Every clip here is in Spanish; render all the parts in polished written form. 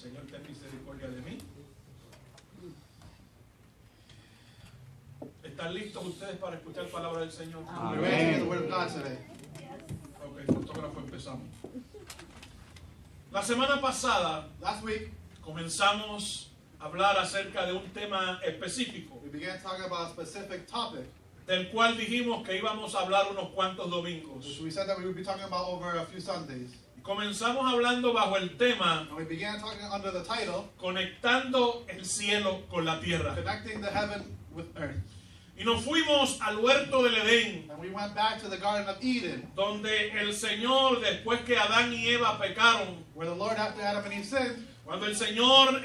Señor, ten misericordia de mí. ¿Están listos ustedes para escuchar palabra del Señor? We're ready to hear the word of God today. Ok, fotógrafo, empezamos. La semana pasada Last week, comenzamos a hablar acerca de un tema específico, we began talking about a specific topic, del cual dijimos que íbamos a hablar unos cuantos domingos. which we said that we would be talking about over a few Sundays. Comenzamos hablando bajo el tema And we began talking under the title, Conectando el cielo con la tierra. Connecting the Heaven with Earth. Y nos fuimos al huerto del Edén, And we went back to the Garden of Eden, donde el Señor, después que Adán y Eva pecaron, where the Lord, after Adam and Eve sinned, cuando el Señor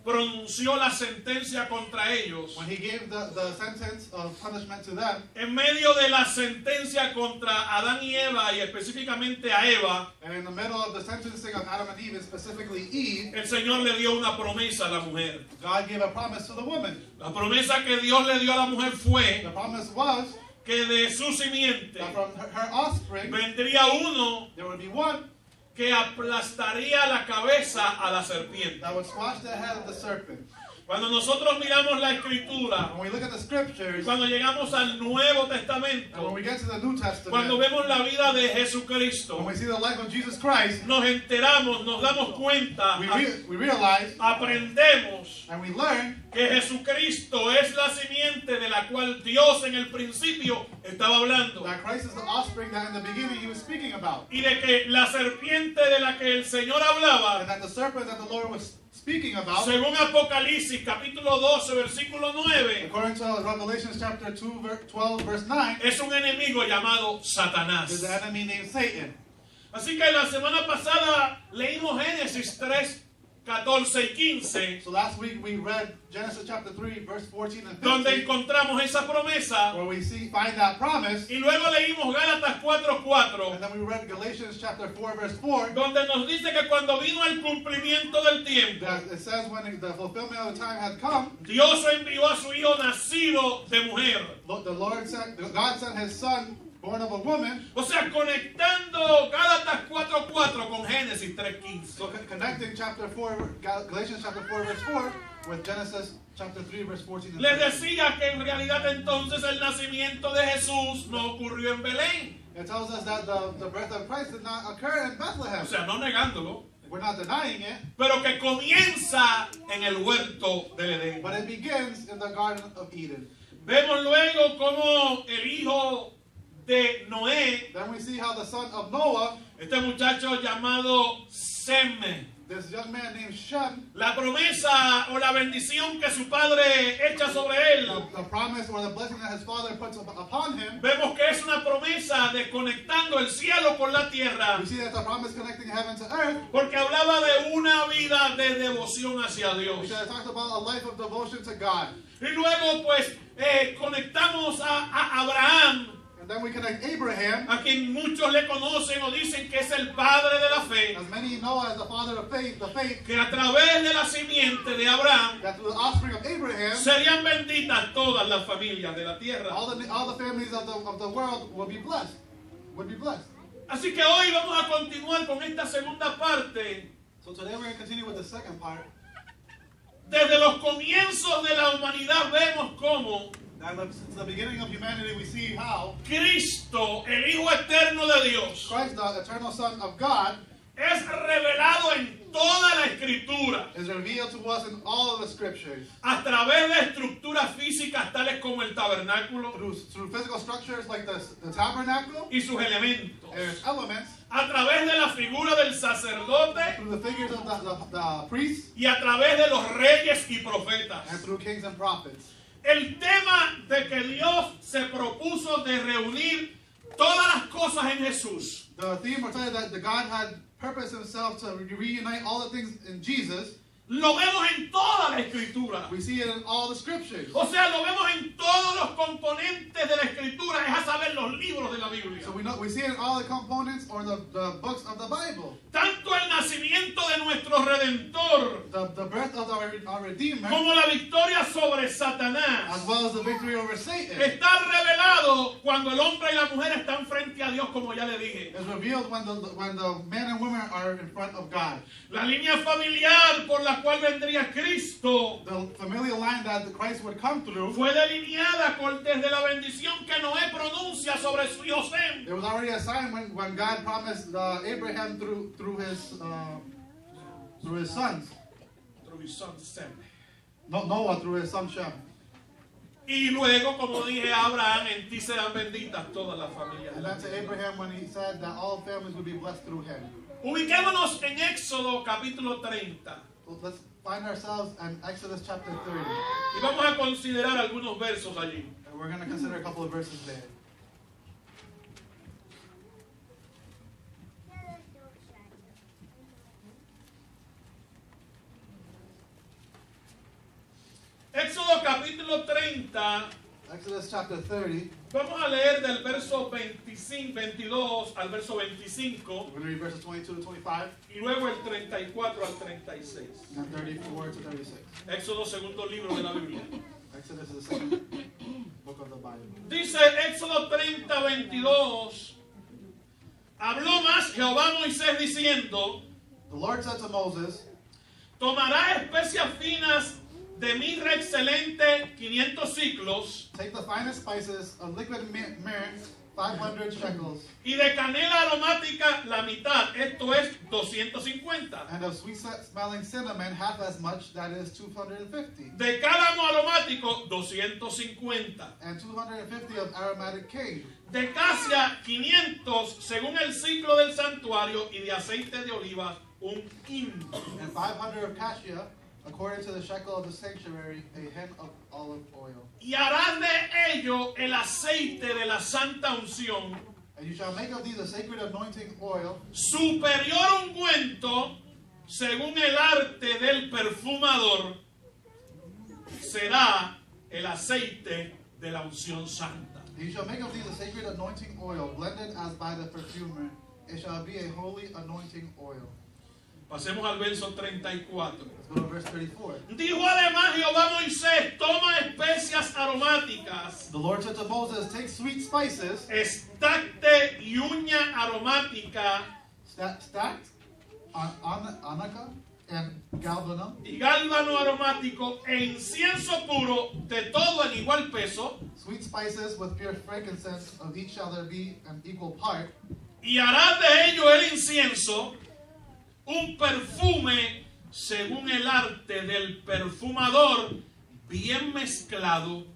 pronunció la sentencia contra ellos, when he gave the sentence of punishment to them, en medio de la sentencia contra Adán y Eva, y específicamente a Eva, and in the middle of the sentencing of Adam and Eve, and specifically Eve, el Señor le dio una promesa a la mujer. God gave a promise to the woman. La promesa que Dios le dio a la mujer fue The promise was que de su simiente that from her offspring, vendría uno there would be one que aplastaría la cabeza a la serpiente. that would squash the head of the serpent. Cuando nosotros miramos la escritura, When we look at the scriptures, cuando llegamos al Nuevo and when Testamento, we get to the New cuando Testament, vemos la vida de when Jesucristo, we see the life of Jesus Christ, nos enteramos, nos damos cuenta, we realize aprendemos and we learn que Jesucristo es la simiente de la cual Dios en el principio estaba hablando, that Christ is the offspring that in the beginning he was speaking about. y de que la serpiente de la que el Señor hablaba, And that the serpent that the Lord was speaking about, según Apocalipsis capítulo 12 versículo 9, according to Revelation chapter 12, verse 9, es un enemigo llamado is Satanás. the enemy named Satan. Así que la semana pasada leímos Génesis 3, 14 y 15, So last week we read Genesis chapter 3, verse 14 and donde 15, encontramos esa promesa, where we find that promise. y luego leímos Gálatas 4, 4, And then we read Galatians chapter 4, verse 4, donde nos dice que cuando vino el cumplimiento del tiempo, that it says when the fulfillment of the time had come, Dios envió a su hijo nacido de mujer. God sent his son, born of a woman. O sea, conectando Gálatas 4:4 con Génesis 3:15. So connecting chapter 4, Galatians chapter 4, verse 4, with Genesis chapter 3, verse 14 and Les 15. decía que en realidad entonces el nacimiento de Jesús no ocurrió en Belén. It tells us that the birth of Christ did not occur in Bethlehem. O sea, no negándolo, We're not denying it, pero que comienza en el huerto del Edén. but it begins in the Garden of Eden. Vemos luego cómo el hijo de Noé, Then we see how the son of Noah, este muchacho llamado Sem, this young man named Shem, la promesa o la bendición que su padre echa sobre él, the promise or the blessing that his father puts upon him, vemos que es una promesa de conectando el cielo con la tierra, we see that the promise connecting heaven to earth, porque hablaba de una vida de devoción hacia Dios. because it talks about a life of devotion to God. Y luego pues conectamos a Abraham, And then we connect Abraham, a quien muchos le conocen o dicen que es el padre de la fe, as many know as the father of faith, the faith, que a través de la simiente de Abraham that through the offspring of Abraham, serían benditas todas las familias de la tierra. all the families of the world will be blessed. Would be blessed. Así que hoy vamos a continuar con esta segunda parte. So today we're going to continue with the second part. Desde los comienzos de la humanidad vemos cómo Now, since the beginning of humanity, we see how Cristo, el Hijo eterno de Dios, Christ, the eternal Son of God, es revelado en toda la escritura is revealed to us in all of the scriptures a través de estructuras físicas tales como el tabernáculo through physical structures like the tabernacle y sus elementos, and its elements, a través de la figura del sacerdote through the figures of the priests, y a través de los reyes y profetas. and through kings and prophets. El tema de que Dios se propuso de reunir todas las cosas en Jesús The theme, or telling that the God had purposed himself to reunite all the things in Jesus, Lo vemos en toda la escritura. We see it in all the scriptures. O sea, lo vemos en todos los componentes de la escritura, es a saber, los libros de la Biblia. So we see it in all the components or the books of the Bible. Tanto el nacimiento de nuestro Redentor The birth of our Redeemer, como la victoria sobre Satanás as well as the victory over Satan, está revelado cuando el hombre y la mujer están frente a Dios, como ya le dije. is revealed when the men and women are in front of God. La línea familiar por la cual vendría Cristo The familiar line that Christ would come through, fue delineada desde la bendición que Noé pronuncia sobre su hijo Sem. there was already a sign when God promised Abraham through his sons. Through his son Sem. Noah through his son Shem. Y luego, como dije a Abraham, en ti serán benditas todas las familias de And la then to tierra. Abraham when he said that all families would be blessed through him. Ubiquémonos en Éxodo capítulo 30 So let's find ourselves in Exodus chapter 30. y vamos a considerar algunos versos allí. And we're going to consider a couple of verses there. Éxodo capítulo 30, Exodus chapter 30. vamos a leer del verso 22 al verso 25 We're going to read verses 22 to 25 y luego el 34 al 36. and 34 to 36. Éxodo, segundo libro de la Biblia. Exodus is the second book of the Bible. Dice Éxodo 30, 22. Habló más Jehová a Moisés diciendo: The Lord said to Moses, tomará especias finas de mirra excelente 500 ciclos take the finest spices of liquid myrrh, 500 shekels, y de canela aromática la mitad, esto es 250. and of sweet smelling cinnamon, half as much, that is 250, De cálamo aromático 250. and 250 of aromatic cane, De casia 500 según el ciclo del santuario y de aceite de olivas un hin. and 500 of cassia, according to the shekel of the sanctuary, a hin of olive oil. Y harás de ello el aceite de la santa unción, And you shall make of these a sacred anointing oil, superior ungüento, según el arte del perfumador, será el aceite de la unción santa. and you shall make of these a sacred anointing oil, blended as by the perfumer. It shall be a holy anointing oil. Pasemos al verso 34. Let's go to verse 34. Dijo además Jehová a Moisés: toma especias aromáticas, The Lord said to Moses, take sweet spices, estacte y uña aromática stacked on anaca and galbanum, y gálbano aromático e incienso puro de todo en igual peso, sweet spices with pure frankincense, of each shall there be an equal part, y harás de ello el incienso un perfume según el arte del perfumador, bien mezclado,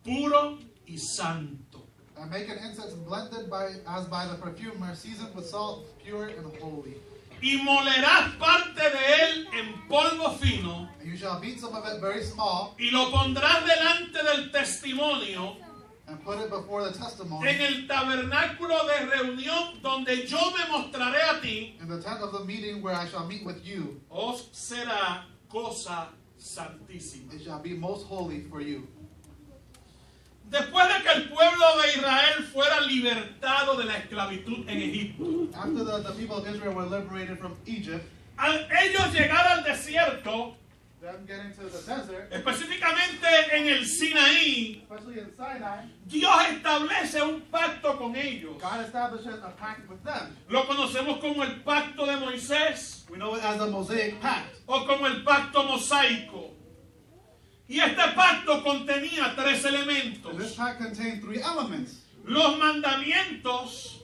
puro y santo. and make an incense blended as by the perfumer, seasoned with salt, pure and holy. Y molerás parte de él en polvo fino, And you shall beat some of it very small, y lo pondrás delante del testimonio and put it before the en testimony, el tabernáculo de reunión donde yo me mostraré a ti. in the tent of the meeting where I shall meet with you. Os será cosa santísima. It shall be most holy for you. Después de que el pueblo de Israel fuera libertado de la esclavitud en Egipto, After the people of Israel were liberated from Egypt, al ellos llegar al desierto, them getting to the desert, específicamente en el Sinaí, especially in Sinai, Dios establece un pacto con ellos. God establishes a pact with them. Lo conocemos como el pacto de Moisés We know it as the Mosaic Pact, o como el pacto mosaico. Y este pacto contenía tres and this elementos: pact contained three elements: los mandamientos,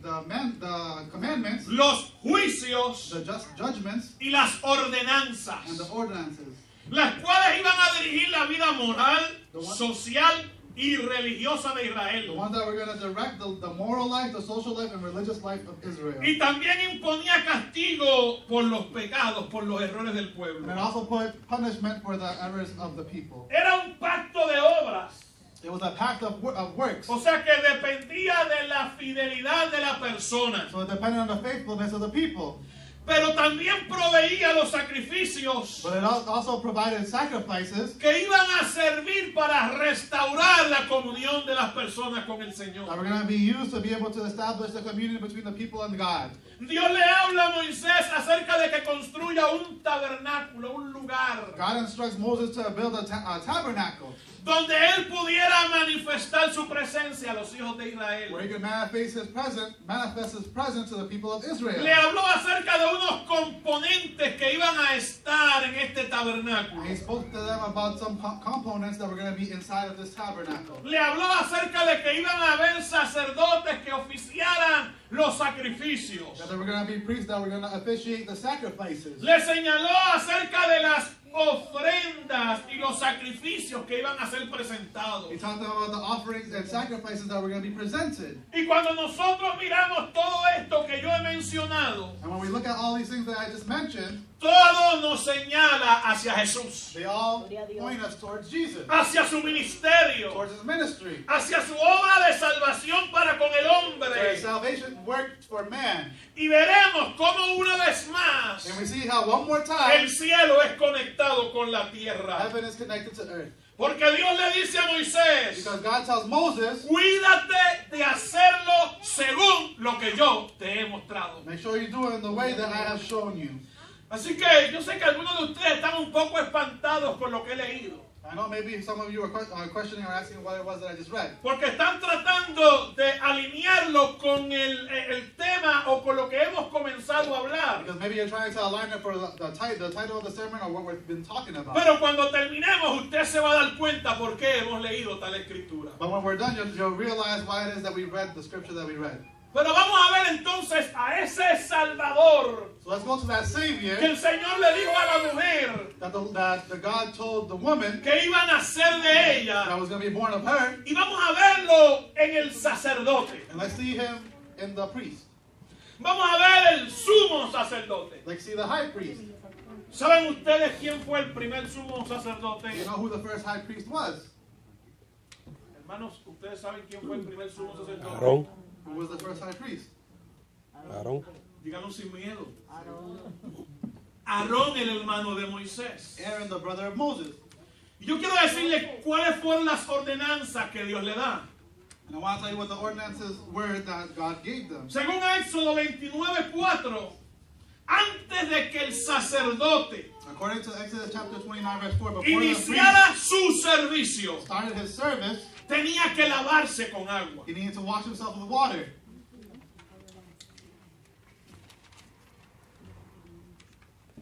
the commandments, los juicios the just judgments, y las and ordenanzas, the ordinances, las cuales iban a dirigir la vida moral, social y religiosa de the Israel. ones that were going to direct the moral life, the social life, and religious life of Israel. Y también imponía castigo por los pecados, por los errores del And it pueblo. also put punishment for the errors of the people. Era un pacto de obras. It was a pact of works. O sea que dependía de la fidelidad de la persona. So it depended on the faithfulness of the people. pero también proveía los sacrificios But it also provided sacrifices que iban a servir para restaurar la comunión de las personas con el that Señor. were going to be used to be able to establish the communion between the people and God. Dios le habla a Moisés acerca de que construya un tabernáculo, un lugar God instructs Moses to build a tabernacle donde él pudiera manifestar su presencia a los hijos de where Israel. he could manifest his presence to the people of Israel. Le habló acerca de unos componentes que iban a estar en este tabernáculo. He spoke to them about some components that were going to be inside of this tabernacle. Le habló acerca de que iban a haber sacerdotes que oficiaran los sacrificios. That there were going to be priests that were going to officiate the sacrifices. Le señaló acerca de las ofrendas y los sacrificios que iban a ser presentados. He talked about the offerings and sacrifices that were going to be presented. Y cuando nosotros miramos todo esto que yo he mencionado, And when we look at all these things that I just mentioned, todo nos señala hacia Jesús, they all point us towards Jesus, hacia su ministerio, towards his ministry, hacia su obra de salvación para con el where hombre. salvation worked for man. Y veremos cómo una vez más And we see how one more time el cielo es conectado con la tierra. heaven is connected to earth. Porque Dios le dice a Moisés: Because God tells Moses, cuídate de hacerlo según lo que yo te he mostrado. make sure you do it in the way that I have shown you. Así que yo sé que algunos de ustedes están un poco espantados con lo que he leído. I know maybe some of you are questioning or asking what it was that I just read. Porque están tratando de alinearlo con el tema o con lo que hemos comenzado a hablar. Because maybe you're trying to align it for the title of the sermon or what we've been talking about. Pero cuando terminemos, usted se va a dar cuenta por qué hemos leído tal escritura. But when we're done, you'll realize why it is that we read the scripture that we read. Pero vamos a ver entonces a ese Salvador So let's go to that Savior que el Señor le dijo a la mujer that the God told the woman que iba a nacer de ella. that was going to be born of her. Y vamos a verlo en el sacerdote. And let's see him in the priest. Vamos a ver el sumo sacerdote. Let's see the high priest. ¿Saben ustedes quién fue el primer sumo sacerdote? You know who the first high priest was? Hermanos, ¿ustedes saben quién fue el primer sumo sacerdote? Aarón. Who was the first high priest? Aarón. Díganlo sin miedo. Aarón, el hermano de Moisés. Aaron, the brother of Moses. Y yo quiero decirles cuáles fueron las ordenanzas que Dios le da. And I want to tell you what the ordinances were that God gave them. Según Éxodo 29:4, antes de que el sacerdote According to Exodus chapter 29, verse 4, before the iniciara su servicio, priest started his service, tenía que lavarse con agua. he needed to wash himself with water.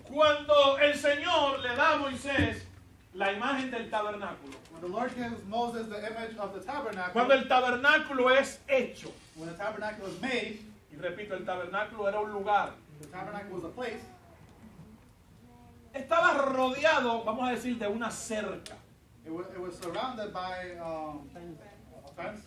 Cuando el Señor le da a Moisés la imagen del tabernáculo, When the Lord gives Moses the image of the tabernacle, cuando el tabernáculo es hecho, when the tabernacle was made, y repito, el tabernáculo era un lugar, the tabernacle was a place, estaba rodeado, vamos a decir, de una cerca. it was surrounded by a fence.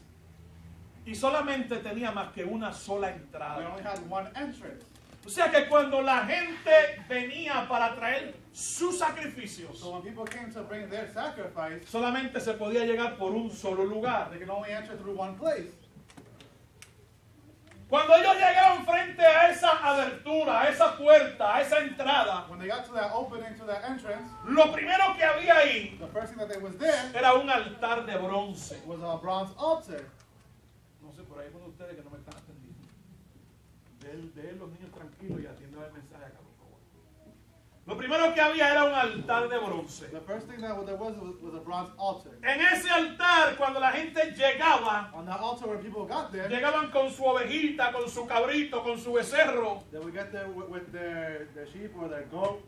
Y solamente tenía más que una sola We entrada. only had one entrance. O sea que cuando la gente venía para traer sus sacrificios, So when people came to bring their sacrifice, solamente se podía llegar por un solo lugar. they could only enter through one place. Cuando ellos llegaban frente a esa abertura, a esa puerta, a esa entrada, When they got to that opening, to that entrance, lo primero que había ahí the first thing that they was there era un altar de bronce. was a bronze altar. No sé, por ahí con ustedes que no me están atendiendo. Dejen los niños tranquilos y atiendan el mensaje acá, por favor. Lo primero que había era un altar de bronce. The first thing that there was a bronze altar. En ese altar, cuando la gente llegaba, On that altar where people got there, llegaban con su ovejita, con su cabrito, con su becerro. they would get there with their sheep or their goat.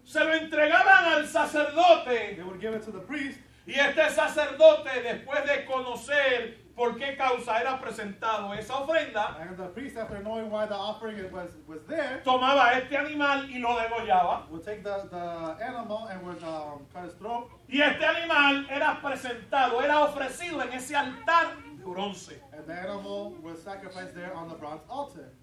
Se lo entregaban al sacerdote. They would give it to the priest. Y este sacerdote, después de conocer por qué causa era presentado esa ofrenda, And the priest, after knowing why the offering was there, tomaba este animal y lo degollaba. would take the animal and would cut his throat. Y este animal era presentado, era ofrecido en ese altar de bronce. And the animal was sacrificed there on the bronze altar.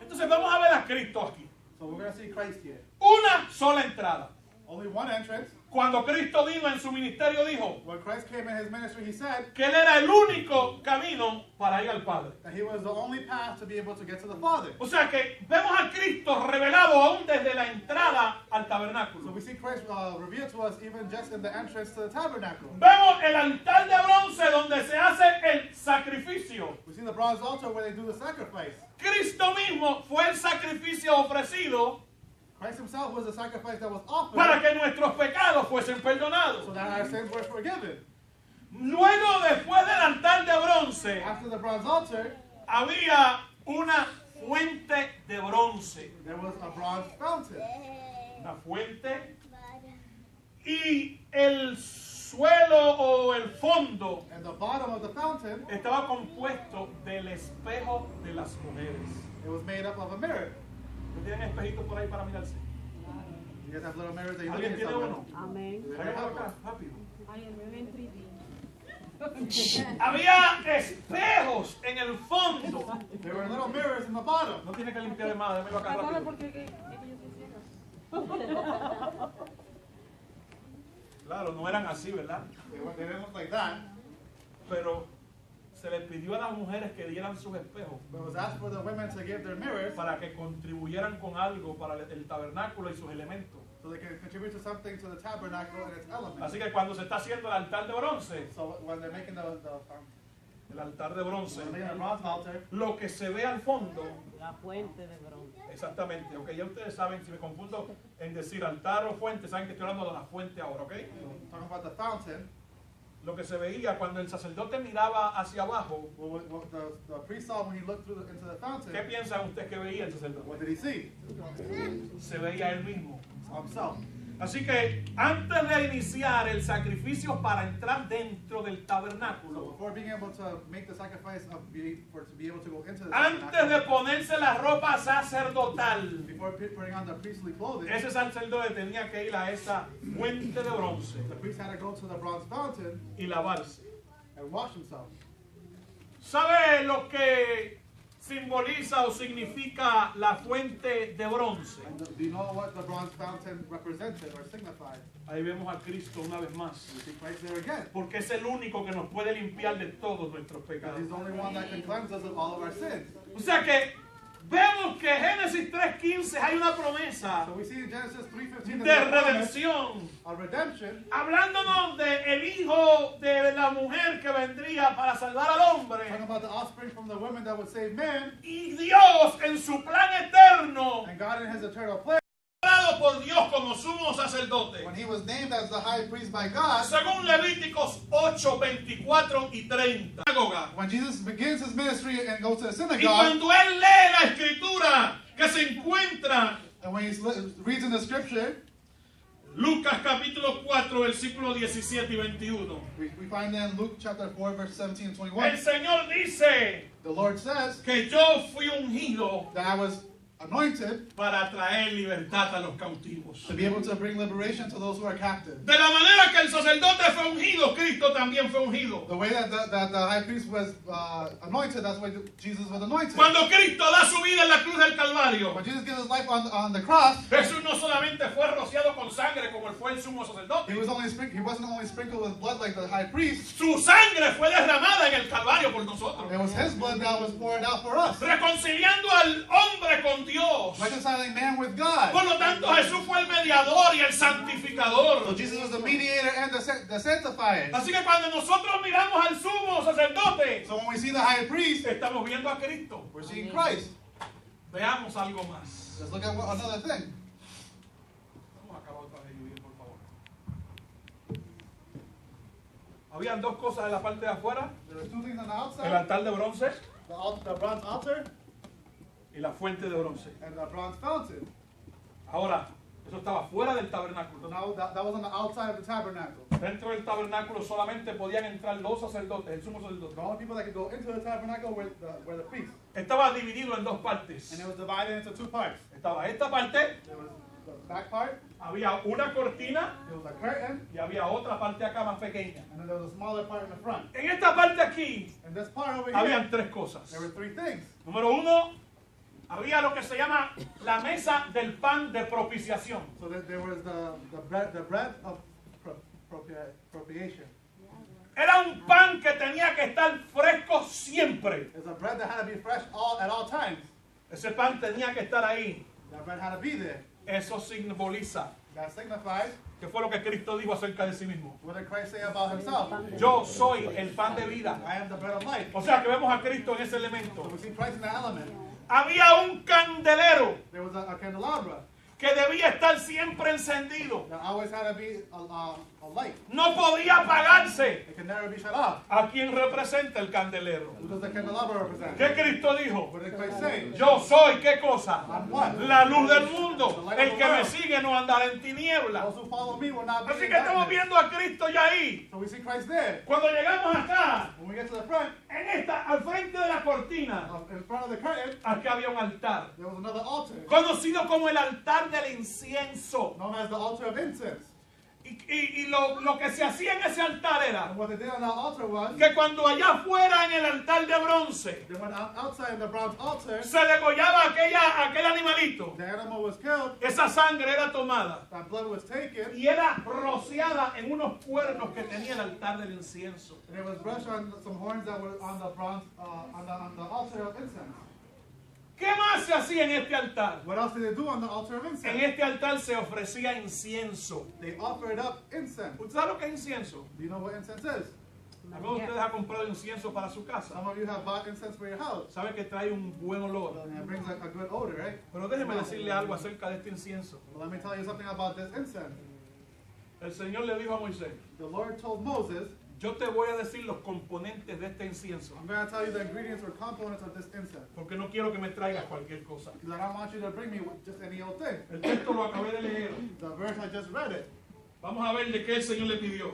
Entonces vamos a ver a Cristo aquí. So we're going to see Christ here. Una sola entrada. Only one entrance. Cuando Cristo vino en su ministerio dijo When Christ came in his ministry, he said que Él era el único camino para ir al Padre. that he was the only path to be able to get to the Father. O sea que vemos a Cristo revelado aún desde la entrada al So tabernáculo. we see Christ revealed to us even just in the entrance to the tabernacle. Vemos el altar de bronce donde se hace el sacrificio. We see the bronze altar where they do the sacrifice. Cristo mismo fue el sacrificio ofrecido Christ himself was the sacrifice that was offered para que nuestros pecados fuesen perdonados. so that our sins were forgiven. Luego, después del altar de bronce, After the bronze altar, había una fuente de bronce. there was a bronze fountain. Una fuente. Y el suelo o el fondo And the bottom of the fountain, estaba compuesto del espejo de las mujeres. it was made up of a mirror. ¿No tienen espejitos por ahí para mirarse? You guys have little mirrors that you look ¿Alguien at tiene yourself uno? in. Amén. Tráigalo acá, rápido. Ay, el mío en 3D. Había espejos en el fondo. There were little mirrors in the bottom. No tiene que limpiar más, démelo acá ¿Sabes rápido. por qué? Es que yo soy ciega. Claro, no eran así, ¿verdad? They didn't look like that. Pero se les pidió a las mujeres que dieran sus espejos But it was asked for the women to give their mirrors para que contribuyeran con algo para el tabernáculo y sus elementos. so they can contribute to something to the tabernacle and its elements. Así que cuando se está haciendo el altar de bronce, So when they're making the el altar de bronce, when they're making the bronze altar, lo que se ve al fondo, La fuente de bronce. exactamente, ok, ya ustedes saben, si me confundo en decir altar o fuente, saben que estoy hablando de la fuente ahora, ok. talking about the fountain, Lo que se veía cuando el sacerdote miraba hacia abajo, what the priest saw when he looked into the ¿qué fountain, piensan ustedes que veía el sacerdote? what did he see? Se veía él mismo. Himself. Así que antes de iniciar el sacrificio para entrar dentro del So tabernáculo, before being able to make the sacrifice to be able to go into the antes de tabernacle, ponerse la ropa sacerdotal, before putting on the priestly clothing, ese sacerdote tenía que ir a esa fuente de bronce the priest had to go to the bronze fountain y lavarse. and wash himself. ¿Sabe lo que simboliza o significa la fuente de bronce? And do you know what the bronze fountain represented or signified? Ahí vemos a Cristo una vez más, We see Christ there again. porque es el único que nos puede limpiar de todos nuestros Because pecados. he's the only one that can cleanse us of all of our sins. O sea que vemos que en Génesis 3:15 hay una promesa So we see in Genesis 3:15 de redención, a redemption, hablándonos de el hijo de la mujer que vendría para salvar al hombre, talking about the offspring from the woman that would save man, y Dios en su plan eterno, and God in his eternal plan, dado por Dios como sumo sacerdote, when he was named as the high priest by God, según Levíticos 8, 24 y 30. when Jesus begins his ministry and goes to the Y synagogue, cuando él lee la escritura que se encuentra and when he reads in the scripture, Lucas capítulo 4, versículos 17 y 21. we find that in Luke chapter 4, verse 17 and El 21, Señor dice the Lord says que yo fui ungido that I was anointed para traer libertad a los cautivos. to be able to bring liberation to those who are captive. De la manera que el sacerdote fue ungido, Cristo también fue ungido. The way that the high priest was anointed, that's why Jesus was anointed. Cuando Cristo da su vida en la cruz del Calvario, When Jesus gives his life on the cross, Jesús no solamente fue rociado con sangre como él fue el sumo sacerdote, he wasn't only sprinkled with blood like the high priest. su sangre fue derramada en el Calvario por nosotros, It was his blood that was poured out for us, reconciliando al hombre con Dios. reconciling man with God. Por lo tanto, Jesús fue el mediador y el santificador. So Jesus was the mediator and the sanctifier. Así que cuando nosotros miramos al sumo sacerdote, So when we see the high priest, estamos viendo a Cristo. we're seeing Christ. Veamos algo más. Let's look at another thing. Vamos a acabar otra vez, Julián, por favor. Habían dos cosas en la parte de afuera: There are two things on the el outside, altar de bronce the bronze altar y la fuente de bronce. and the bronze fountain. Ahora, eso estaba fuera del So tabernáculo. now that was on the outside of the tabernacle. Dentro del tabernáculo solamente podían entrar los sacerdotes, el sumo sacerdote. The only people that could go into the tabernacle were the priests. Estaba dividido en dos And partes. it was divided into two parts. Estaba esta parte, There was the back part, había una cortina there was a curtain, y había otra parte acá más pequeña. and then there was a smaller part in the front. En esta parte aquí And this part over here, habían tres cosas. there were three things. Número uno, había lo que se llama la mesa del pan de propiciación. So that there was the bread of propitiation. Era un pan que tenía que estar fresco siempre. It's a bread that had to be fresh at all times. Ese pan tenía que estar ahí. That bread had to be there. Eso simboliza. That signifies ¿Qué fue lo que Cristo dijo acerca de sí mismo? what did Christ say about himself? Yo soy el pan de vida. I am the bread of life. O sea que vemos a Cristo en ese So elemento. we see Christ in that element. Había un candelero There was a candelabra que debía estar siempre encendido. that always had to be a light. No podía apagarse. It can never be shut off. ¿A quién representa el candelero? Who does the candelabra represent? ¿Qué Cristo dijo? What did Christ say? Yo soy, ¿qué cosa? I'm what? La luz del mundo. El que me sigue no andará en tinieblas. Those who follow me will not be Así in que estamos darkness. viendo a Cristo ya ahí. So we see Christ there. Cuando llegamos acá, When we get to the front, al frente de la cortina, in front of the curtain, aquí había un altar. there was another altar, Conocido como el altar del incienso. known as the altar of incense. Y lo que se hacía en ese altar era And what they did on that altar was, que cuando allá afuera en el altar de bronce they went outside in the bronze altar, se degollaba aquel animalito, the animal was killed, esa sangre era tomada that blood was taken, y era rociada en unos cuernos que tenía el altar del incienso. and it was brushed on some horns that were on the bronze, on the altar of incense. ¿Qué más se hacía en este altar? What else did they do on the altar of En incense? este altar se ofrecía incienso. They offered up incense. ¿Usted sabe lo que es incienso? Do you know what incense is? ¿Alguno de ustedes ha comprado incienso para su casa? Some of you have bought incense for your house, Sabe que trae un buen olor. and it brings a good odor, right? Pero déjeme decirle algo acerca de este incienso. Well, let me tell you something about this incense. El Señor le dijo a Moisés, The Lord told Moses, yo te voy a decir los componentes de este incienso, I'm going to tell you the ingredients or components of this incense. porque no quiero que me traigas cualquier cosa. Because I don't want you to bring me just any old thing. El texto lo acabé de leer. The verse I just read it. Vamos a ver de qué el Señor le pidió.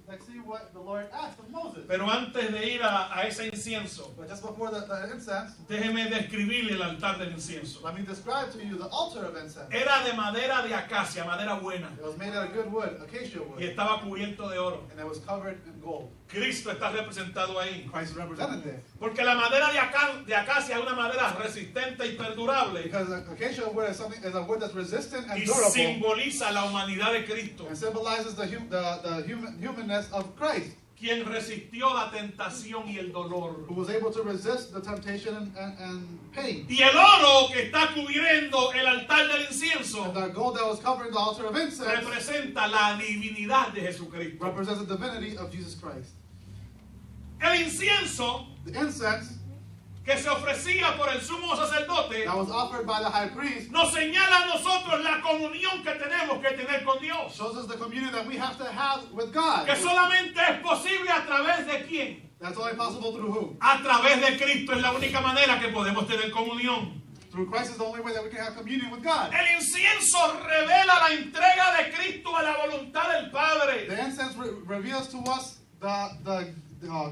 Let's see what the Lord asked of Moses. Pero antes de ir a ese incienso, But just before the incense, déjeme describirle el altar del incienso. let me describe to you the altar of incense. Era de madera de acacia, madera buena, It was made out of good wood, acacia y wood, estaba cubierto de oro. and it was covered in gold. Cristo está representado ahí. Christ is represented there. Porque la madera de acacia es una madera resistente y perdurable Because acacia wood is a wood that's resistant and y durable, simboliza la humanidad de Cristo, and symbolizes the humanness of Christ, quien resistió la tentación y el dolor. who was able to resist the temptation and pain. Y el oro que está cubriendo el altar del incienso And the gold that was covering the altar of incense representa la divinidad de Jesucristo. represents the divinity of Jesus Christ. El incienso The incense que se ofrecía por el sumo sacerdote that was offered by the high priest nos señala a nosotros la comunión que tenemos que tener con Dios. shows us the communion that we have to have with God. Que solamente es posible a través de quién. That's only possible through who? A través de Cristo es la única manera que podemos tener comunión. Through Christ is the only way that we can have communion with God. El incienso revela la entrega de Cristo a la voluntad del Padre. The incense reveals to us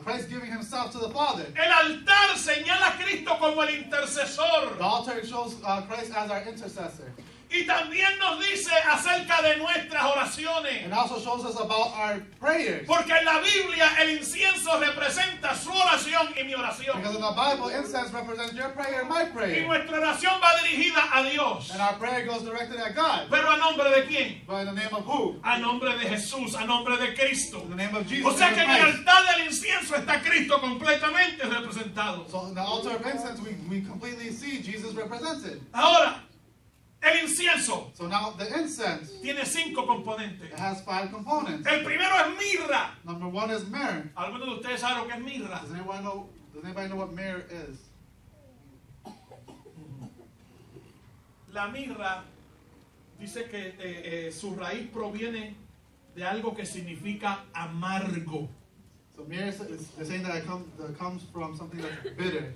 Christ giving himself to the Father. El altar señala a Cristo como el intercesor. The altar shows Christ as our intercessor. Y también nos dice acerca de nuestras oraciones. And also shows us about our prayers. Porque en la Biblia el incienso representa su oración y mi oración. Because in the Bible, incense represents your prayer and my Y prayer. nuestra oración va dirigida a Dios. And our prayer goes directed at God. Pero a nombre de quién? But in the name of who? A nombre de Jesús, a nombre de Cristo. In the name of Jesus. O sea que en el Christ. altar del incienso está Cristo completamente representado. So in the altar of incense, we completely see Jesus represented. Ahora, el incienso So now the incense, tiene 5 componentes. it has 5 components. El primero es mirra. Number 1 is myrrh. ¿Algunos de ustedes saben lo que es mirra? Does anybody know what myrrh is? La mirra dice que su raíz proviene de algo que significa amargo. So myrrh is saying that it comes from something that's bitter.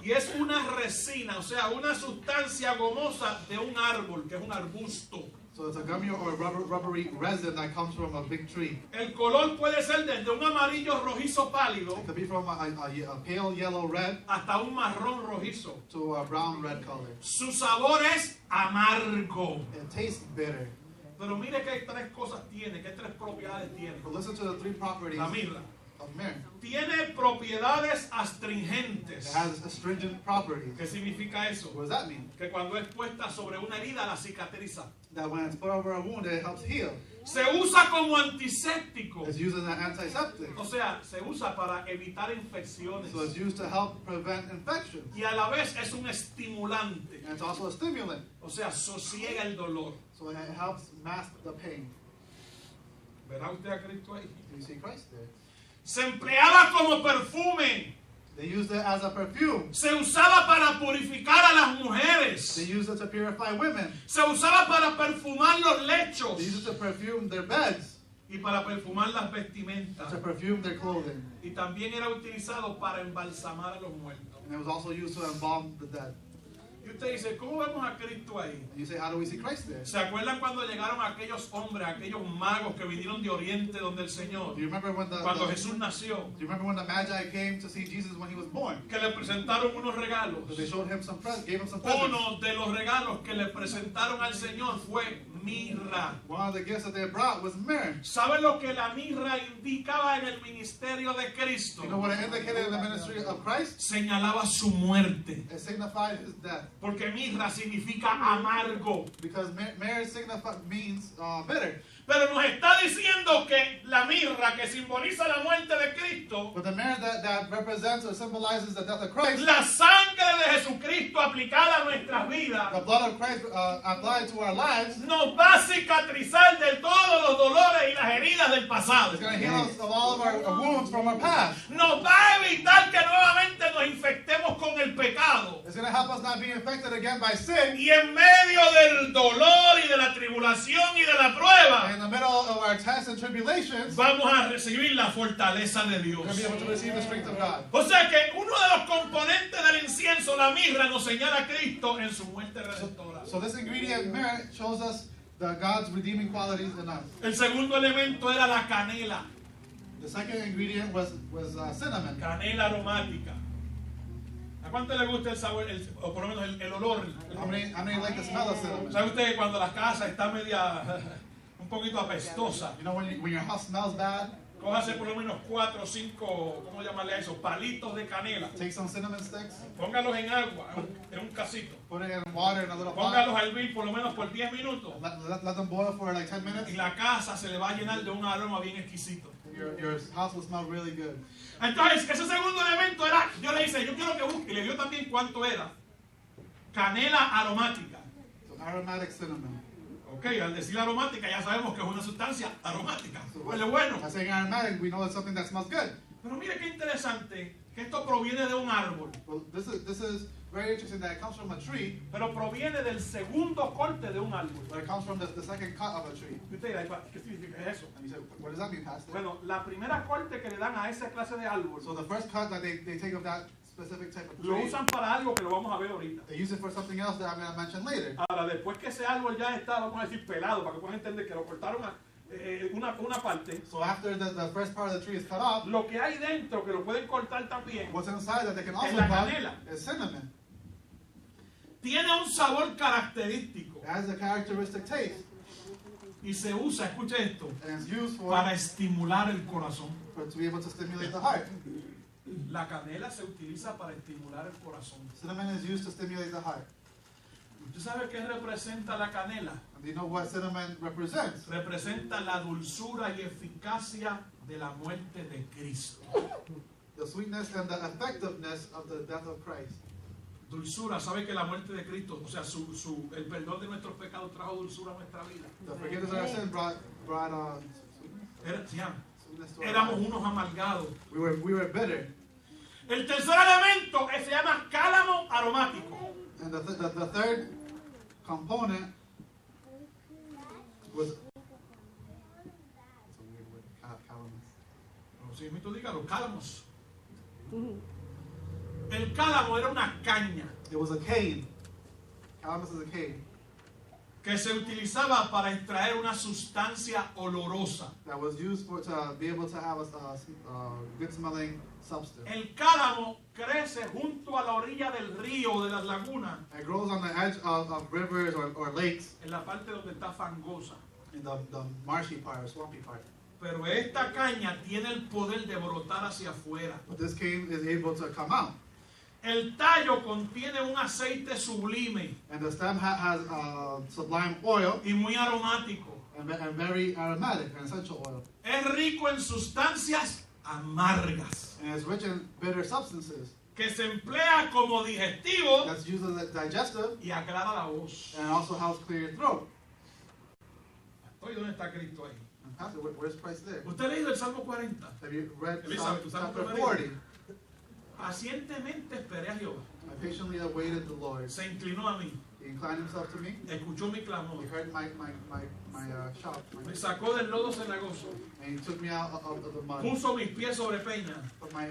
Y es una resina, o sea, una sustancia gomosa de un árbol, que es un arbusto. So it's a gummy or a rubbery resin that comes from a big tree. El color puede ser desde un amarillo rojizo pálido It could be from a pale yellow red hasta un marrón rojizo. to a brown red color. Su sabor es amargo. It tastes bitter. Pero mire que 3 cosas tiene, que 3 propiedades tiene. But listen to the 3 properties La mirra. of myrrh. Tiene propiedades It astringentes. has astringent properties. ¿Qué significa eso? What does that mean? Que cuando es puesta sobre una herida la cicatriza. That when it's put over a wound, it helps heal. Se usa como antiséptico. It's used as an antiseptic. O sea, se usa para evitar infecciones. So it's used to help prevent infections. Y a la vez es un estimulante. And it's also a stimulant. O sea, sosiega el dolor. So it helps mask the pain. ¿Verá usted a Cristo ahí? Do you see Christ there? Se empleaba como perfume. They used it as a perfume. Se usaba para purificar a las They mujeres. used it to purify women. Se usaba para perfumar los They lechos. used it to perfume their beds, Y para perfumar las vestimentas. to perfume their clothing. Y también era utilizado para embalsamar a los muertos. And it was also used to embalm the dead. Y usted dice, ¿cómo vemos a Cristo ahí? And you say, how do we see Christ there? ¿Se acuerdan cuando llegaron aquellos hombres, aquellos magos que vinieron de Oriente donde el Señor? Do you remember when Cuando the Jesús nació, do you remember when the Magi came to see Jesus when he was born? que le presentaron unos regalos. So they showed him some gave him some presents. Uno de los regalos que le presentaron al Señor fue mirra. One of the gifts that they brought was myrrh. ¿Saben lo que la mirra indicaba en el ministerio de Cristo? You know what it indicated in the ministry of Christ? Señalaba su muerte. It signified his death. Porque mirra significa amargo. Because myrrh means bitter. Pero nos está diciendo que la mirra que simboliza la muerte de Cristo, But the myrrh that represents or symbolizes the death of Christ, la sangre de Jesucristo aplicada a nuestras vidas, the blood of Christ applied to our lives, nos va a cicatrizar de todos los dolores y las heridas del pasado. is going to heal us of all of our wounds from our past. Nos va a evitar que nuevamente nos infectemos con el pecado. It's going to help us not be infected again by sin. Y en medio del dolor y de la tribulación y de la prueba, In the middle of our tests and tribulations, vamos a recibir la fortaleza de Dios. we're going to be able to receive the strength of God. O sea que uno de los componentes del incienso, la mirra, nos señala a Cristo en su muerte redentora. So this ingredient myrrh shows us God's redeeming qualities in us. El segundo elemento era la canela, The second ingredient was cinnamon. canela aromática. ¿A cuánto le gusta el sabor, o por lo menos el olor? How many like the smell of cinnamon? ¿Sabe usted que cuando la casa está media, un poquito apestosa, You know when your house smells bad, cójase por lo menos 4 o 5, ¿cómo llamarle a eso? Palitos de canela. take some cinnamon sticks, Póngalos en agua, en un casito. put it in water in a little pot, Póngalos a hervir por lo menos por 10 minutos. let them boil for like 10 minutes. Y la casa se le va a llenar de un aroma bien exquisito. Your house will smell really good. Entonces, ese segundo elemento era, yo le hice, yo quiero que busque, y le dio también cuánto era. Canela aromática. So aromatic cinnamon. Ok, al decir aromática ya sabemos que es una sustancia aromática. So Huele bueno. by saying aromatic, we know it's something that smells good. Pero mire qué interesante que esto proviene de un árbol, Well, this is very interesting that it comes from a tree, pero proviene del segundo corte de un árbol. but it comes from the second cut of a tree. Y usted dirá, ¿qué significa eso? And you say, what does that mean, Pastor? Bueno, la primera corte que le dan a esa clase de árbol So the first cut that they take of that specific type of lo tree, usan para algo que lo vamos a ver ahorita. they use it for something else that I'm going to mention later. Ahora, después que ese árbol ya está, vamos a decir, pelado, para que puedan entender que lo cortaron a una parte, So after the first part of the tree is cut off, lo que hay dentro, que lo pueden cortar también, what's inside that they can also la cut canela. is cinnamon. tiene un sabor característico It has a characteristic taste, y se usa, escuche esto, and it's used para estimular el corazón. to be able to stimulate the heart. La canela se utiliza para estimular el corazón. Cinnamon is used to stimulate the heart. ¿Usted sabe qué representa la canela? And do you know what cinnamon represents? Representa la dulzura y eficacia de la muerte de Cristo. The sweetness and the effectiveness of the death of Christ. Dulzura, ¿sabe que la muerte de Cristo, o sea, el perdón de nuestros pecados trajo dulzura a nuestra vida? The forgiveness of our sin brought Ya, sweetness to our éramos lives. unos amargados. We were bitter. El tercer elemento se llama cálamo aromático. And the third component was, it's a weird word, calamus. Si tú digas, los cálamos. El cálamo era una caña It was a cane. Calamus is a cane que se utilizaba para extraer una sustancia olorosa. that was used to be able to have a good smelling substance. El cálamo crece junto a la orilla del río o de las lagunas, It grows on the edge of rivers or lakes en la parte donde está fangosa. in the marshy part or swampy part. Pero esta caña tiene el poder de brotar hacia afuera. But this cane is able to come out. El tallo contiene un aceite sublime And the stem has sublime oil y muy aromático. and very aromatic and essential oil. Es rico en sustancias amargas And it's rich in bitter substances. que se emplea como digestivo That's used as digestive y aclara la voz. and also helps clear your throat. Oye, ¿dónde está Cristo ahí? And Pastor, where's Christ there? ¿Usted ha leído el Salmo 40? Have you read Elizabeth, ¿tú sabes chapter lo que 40? Pacientemente esperé a Jehová. I patiently awaited the Lord. Se inclinó a mí, He inclined himself to me. escuchó mi clamor, He heard my shout. me sacó del lodo cenagoso, And he took me out of the mud. puso mis pies sobre peña, Put my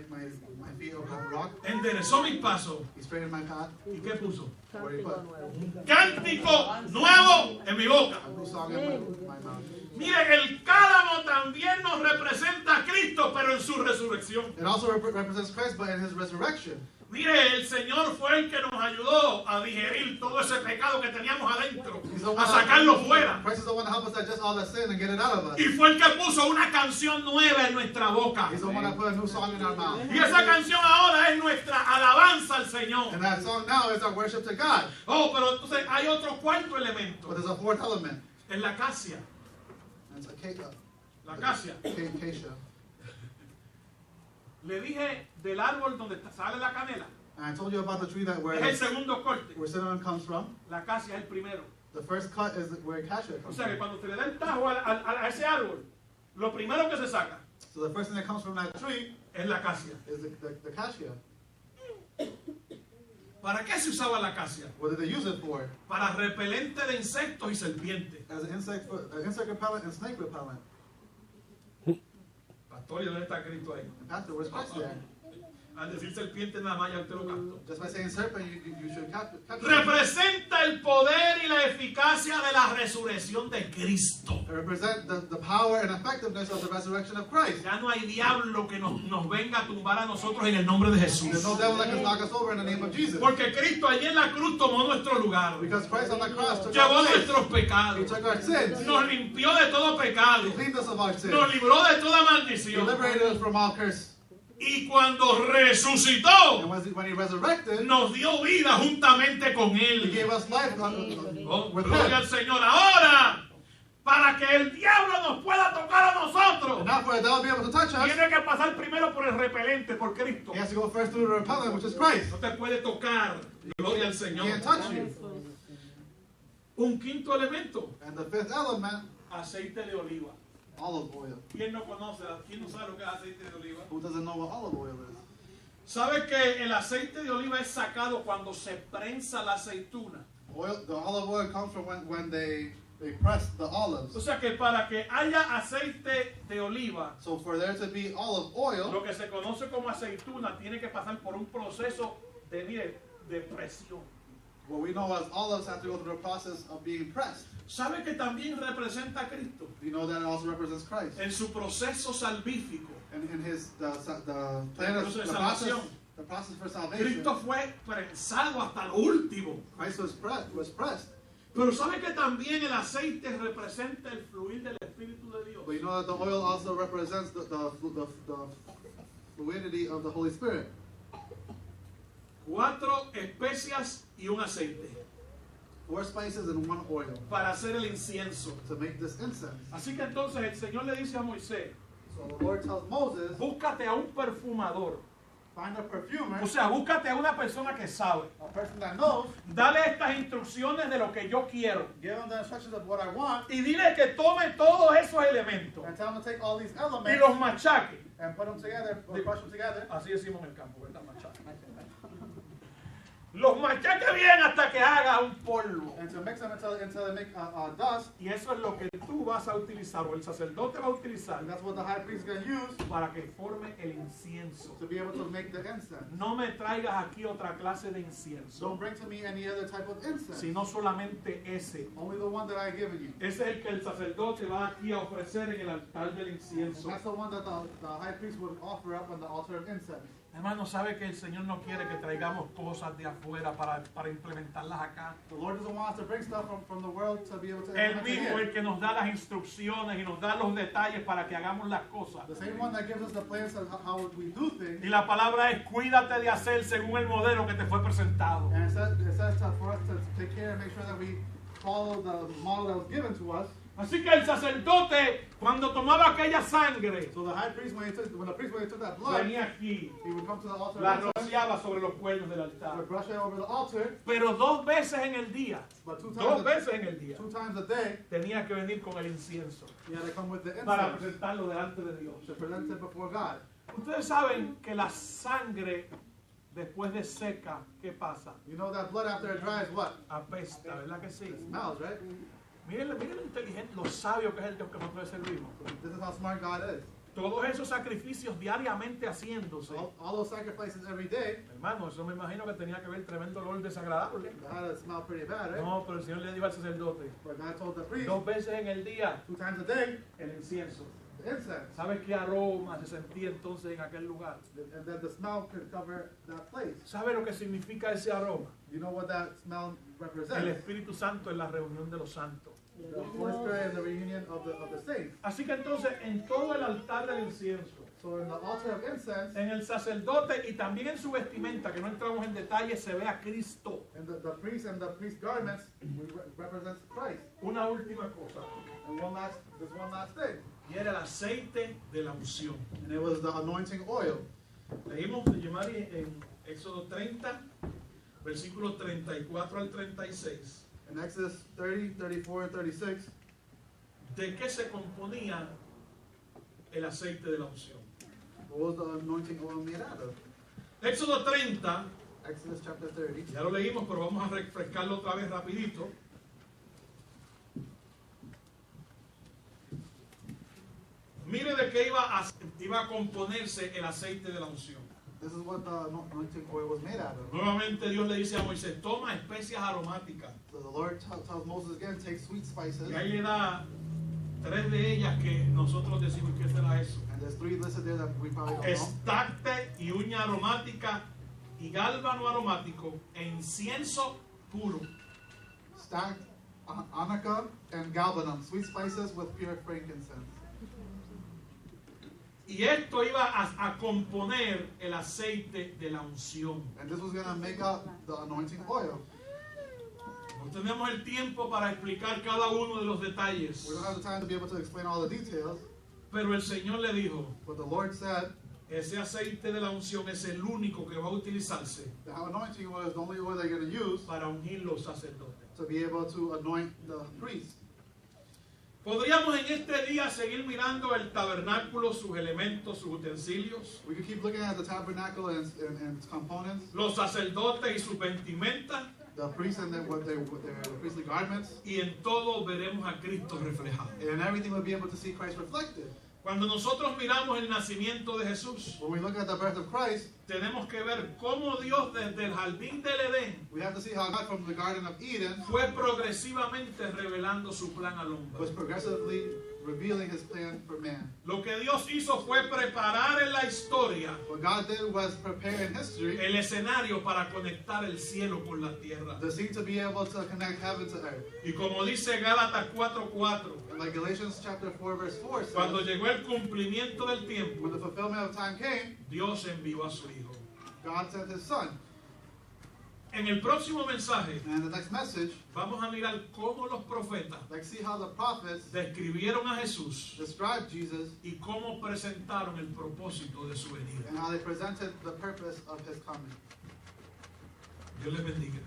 feet over the rock. enderezó mis pasos. He straightened my path. ¿Y qué puso? What did he put? Nuevo. Cántico nuevo en mi boca. A new song in my mouth. Mire, el cálamo también nos representa a Cristo, pero en su resurrección. It also represents Christ, but in his resurrection. Mire, el Señor fue el que nos ayudó a digerir todo ese pecado que teníamos adentro, a sacarlo fuera. Christ is the one that helped us digest all that sin and get it out of us. Y fue el que puso una canción nueva en nuestra boca. He's the one that put a new song in our mouth. Y esa canción ahora es nuestra alabanza al Señor. And that song now is our worship to God. Oh, pero entonces hay otro cuarto But elemento. there's a fourth element. Es la acacia. And it's acacia. La acacia. Acacia. Le dije del árbol donde sale la canela. And I told you about the tree that where Es el segundo corte. cinnamon comes from. La acacia es el primero. The first cut is where acacia O comes sea que from. cuando se le da el tajo a ese árbol, lo primero que se saca So the first thing that comes from that tree es la acacia. is the acacia. ¿Para qué se usaba la acacia? What did they use it for? Para repelente de insectos y serpientes. As an insect repellent and snake repellent. Pastor, ¿y dónde está Cristo ahí? And Pastor, where's Christ there? Al decir serpiente nada más ya usted lo captó. Just by saying serpent, you should capture it. Representa el poder y la eficacia de la resurrección de Cristo. It represents the power and effectiveness of the resurrection of Christ. Ya no hay diablo que nos venga a tumbar a nosotros en el nombre de Jesús. There's no devil that can knock us over in the name of Jesus. Porque Cristo allí en la cruz tomó nuestro lugar. Because Christ on the cross took Llevó our sins. nuestros He pecados. took our sins. Nos limpió de todo pecado. He cleaned us of our sins. Nos libró de toda He maldición. liberated us from all curse. Y cuando And resucitó, when he resurrected, nos dio vida juntamente con he Él. gave us life Oh, with gloria al him. Señor. Ahora, para que el diablo nos pueda tocar a And nosotros, now for the devil to be able to touch us, tiene que pasar primero por el repelente, por Cristo. he has to go first through the repellent, which is Christ. No te puede tocar. Gloria al He Señor. can't touch you. Un quinto elemento, And the fifth element, aceite de oliva. olive oil. ¿Quién no conoce? ¿Quién no sabe lo que es aceite de oliva? Who doesn't know what olive oil is? ¿Sabe que el aceite de oliva es sacado cuando se prensa la aceituna? The olive oil comes from when they press the olives. O sea que para que haya aceite de oliva, So for there to be olive oil, lo que se conoce como aceituna tiene que pasar por un proceso de, mire, de presión. what we know as olives have to go through the process of being pressed. ¿Sabe que también representa a Cristo? You know that it also represents Christ. En su proceso salvífico. And in his the plan of Proceso de the process for salvation, Cristo fue prensado hasta lo último. Christ was pressed. Pero ¿sabe que también el aceite representa el fluir del Espíritu de Dios? But you know that the oil also represents the fluidity of the Holy Spirit. 4 especias y un aceite 4 spices and 1 oil para hacer el incienso. to make this incense. Así que entonces el Señor le dice a Moisés, So the Lord tells Moses, búscate a un perfumador. find a perfumer, O sea, búscate a una persona que sabe. a person that knows, Dale estas instrucciones de lo que yo quiero. give him the instructions of what I want, Y dile que tome todos esos elementos and tell him to take all these y elements los machaque. and put them together, or crush them together. Así decimos en el campo, ¿verdad? Machaque. Los machaque bien hasta que haga un polvo. And to mix them until they make dust. Y eso es lo que tú vas a utilizar, o el sacerdote va a utilizar, And that's what the high priest is going to use para que forme el incienso. to be able to make the incense. No me traigas aquí otra clase de incienso, Don't bring to me any other type of incense, sino solamente ese. only the one that I've given you. Ese es el que el sacerdote va aquí a ofrecer en el altar del incienso. And that's the one that the high priest would offer up on the altar of incense. Hermano, sabe que el Señor no quiere que traigamos cosas de afuera para implementarlas acá. The Lord doesn't want us to bring stuff from the world to be able to Él implement it mismo es here. el que nos da las instrucciones y nos da los detalles para que hagamos las cosas. The same one that gives us the plans of how we do things. Y la palabra es: cuídate de hacer según el modelo que te fue presentado. And it says for us to take care and make sure that we follow the model that was given to us. Así que el sacerdote, cuando tomaba aquella sangre, So the high priest, when the priest took that blood, venía aquí, he would come to the altar la and rociaba sobre los cuernos del altar. would brush it over the altar, Pero 2 veces en el día, but 2 veces en el día, 2 times a day, tenía que venir con el incienso he had to come with the para incense presentarlo delante de Dios. to present it before God. Ustedes saben que la sangre, después de seca, ¿qué pasa? You know that blood after it dries, what? Apesta, ¿verdad que sí? It smells, right? Miren lo inteligente, lo sabio que es el Dios que nosotros servimos. This is how smart God is. Todos esos sacrificios diariamente haciéndose. All those sacrifices every day, Hermano, eso me imagino que tenía que ver tremendo olor desagradable. it had to smell pretty bad, right? No, pero el Señor le dijo al sacerdote: But God told the priest, 2 veces en el día, 2 times a day, el incienso. the incense. ¿Sabes qué aroma se sentía entonces en aquel lugar? And then the smell could cover that place. ¿Sabe lo que significa ese aroma? You know what that smell El represents? Espíritu Santo en la reunión de los santos. The Holy Spirit and the reunion of the saints. Así que entonces en todo el altar del incienso, So in the altar of incense, en el sacerdote y también en su vestimenta, que no entramos en detalle, se ve a Cristo. and the priest and the priest garments represents Christ. Una última cosa, And there's one last thing, y era el aceite de la unción. and it was the anointing oil. Leímos de Yemari en Éxodo 30, versículos 34 al 36. In Exodus 30, 34, and 36, ¿De qué se componía el aceite de la unción? what was the anointing oil made out of? Éxodo 30, Exodus chapter 30. ya lo leímos, pero vamos a refrescarlo otra vez rapidito. Mire de qué iba a componerse el aceite de la unción. This is what the anointing oil was made out of. Nuevamente Dios le dice a Moisés: toma especias aromáticas. So the Lord tells Moses again, take sweet spices. Y ahí le da 3 de ellas que nosotros decimos: ¿qué será eso? And there's 3 listed there that we probably don't know. Estacte y uña aromática y gálbano aromático e incienso puro. Stacked onycha and galbanum, sweet spices with pure frankincense. Y esto iba a componer el aceite de la unción. And this was going to make up the anointing oil. No tenemos el tiempo para explicar cada uno de los detalles. We don't have the time to be able to explain all the details, Pero el Señor le dijo: but the Lord said ese aceite de la unción es el único que va a utilizarse the anointing oil is the only oil they're going to use para ungir los sacerdotes. to be able to anoint the priest. Podríamos en este día seguir mirando el tabernáculo, sus elementos, sus utensilios, We could keep looking at the tabernacle and its components, los sacerdotes y sus vestimentas, the priests and their priestly garments, y en todo veremos a Cristo reflejado. and everything will be able to see Christ reflected. Cuando nosotros miramos el nacimiento de Jesús, When we look at the birth of Christ, tenemos que ver cómo Dios desde el jardín del Edén we have to see how God from the Garden of Eden fue progresivamente revelando su plan al hombre. was progressively revealing his plan for man. Lo que Dios hizo fue preparar en la historia What God did was prepare in history el escenario para conectar el cielo con la tierra. the scene to be able to connect heaven to earth. Y como dice Gálatas 4:4, And like Galatians chapter 4 verse 4 cuando says, llegó el cumplimiento del tiempo, when the fulfillment of time came, Dios envió a su Hijo. God sent his son. En el próximo mensaje And the next message, vamos a mirar cómo los profetas like see how the prophets describieron a Jesús described Jesus y cómo presentaron el propósito de su venida. and how they presented the purpose of his coming. Dios les bendiga.